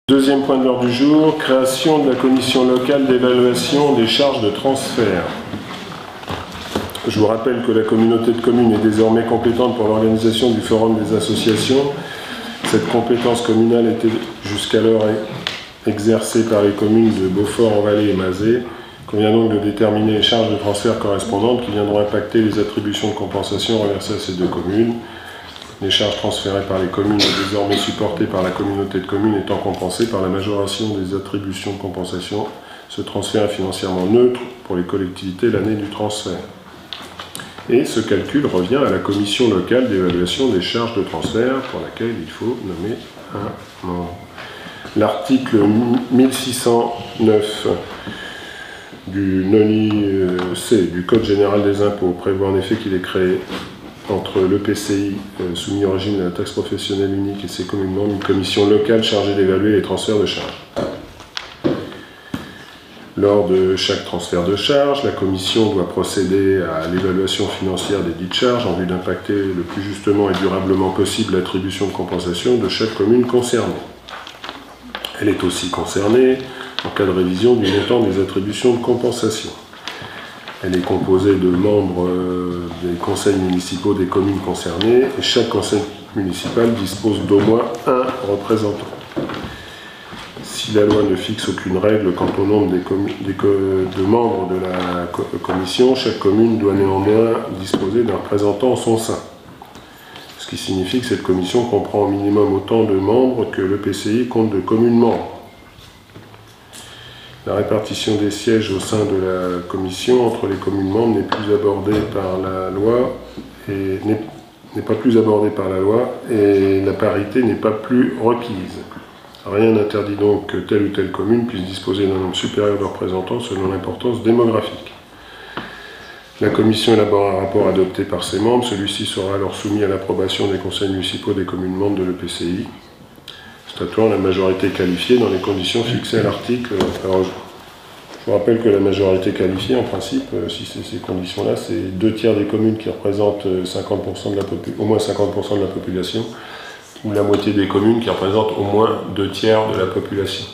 Deuxième point de l'ordre du jour, création de la commission locale d'évaluation des charges de transfert. Je vous rappelle que la communauté de communes est désormais compétente pour l'organisation du forum des associations. Cette compétence communale était jusqu'alors exercée par les communes de Beaufort-en-Vallée et Mazé. Il convient donc de déterminer les charges de transfert correspondantes qui viendront impacter les attributions de compensation reversées à ces deux communes. Les charges transférées par les communes et désormais supportées par la communauté de communes étant compensées par la majoration des attributions de compensation. Ce transfert est financièrement neutre pour les collectivités l'année du transfert. Et ce calcul revient à la commission locale d'évaluation des charges de transfert pour laquelle il faut nommer un membre. L'article 1609 du NONI-C du Code général des impôts prévoit en effet qu'il est créé entre l'EPCI soumis au régime de la taxe professionnelle unique et ses communes membres, une commission locale chargée d'évaluer les transferts de charges. Lors de chaque transfert de charges, la commission doit procéder à l'évaluation financière des dites charges en vue d'impacter le plus justement et durablement possible l'attribution de compensation de chaque commune concernée. Elle est aussi concernée en cas de révision du montant des attributions de compensation. Elle est composée de membres des conseils municipaux des communes concernées et chaque conseil municipal dispose d'au moins un représentant. Si la loi ne fixe aucune règle quant au nombre de membres de la commission, chaque commune doit néanmoins disposer d'un représentant en son sein. Ce qui signifie que cette commission comprend au minimum autant de membres que l'EPCI compte de communes membres. La répartition des sièges au sein de la commission entre les communes membres n'est pas plus abordée par la loi et la parité n'est pas plus requise. Rien n'interdit donc que telle ou telle commune puisse disposer d'un nombre supérieur de représentants selon l'importance démographique. La commission élabore un rapport adopté par ses membres. Celui-ci sera alors soumis à l'approbation des conseils municipaux des communes membres de l'EPCI, statuant à la majorité qualifiée dans les conditions fixées à l'article. Alors, je vous rappelle que la majorité qualifiée, en principe, si c'est ces conditions-là, c'est 2/3 des communes qui représentent 50% au moins 50% de la population, ou la moitié des communes qui représentent au moins 2/3 de la population.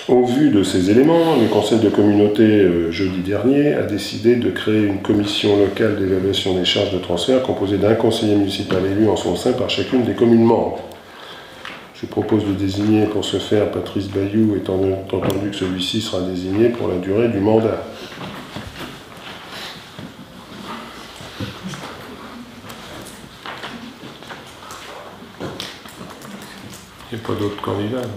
Au vu de ces éléments, le conseil de communauté, jeudi dernier, a décidé de créer une commission locale d'évaluation des charges de transfert composée d'un conseiller municipal élu en son sein par chacune des communes membres. Je propose de désigner pour ce faire Patrice Bayou, étant entendu que celui-ci sera désigné pour la durée du mandat. Il n'y a pas d'autres candidats.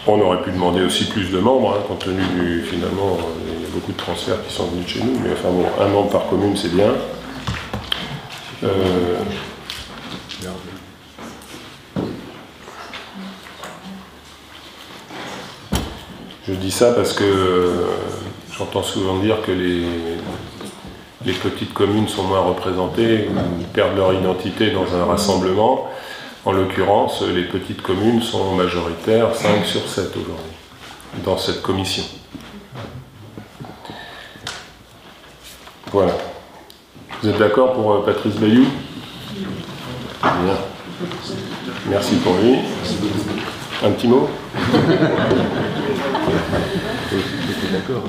On aurait pu demander aussi plus de membres, compte tenu du, finalement, il y a beaucoup de transferts qui sont venus de chez nous, mais enfin bon, un membre par commune, c'est bien. Je dis ça parce que j'entends souvent dire que les petites communes sont moins représentées, ou perdent leur identité dans un rassemblement. En l'occurrence, les petites communes sont majoritaires, 5 sur 7 aujourd'hui, dans cette commission. Voilà. Vous êtes d'accord pour Patrice Bayou? Bien. Merci pour lui. Un petit mot? D'accord.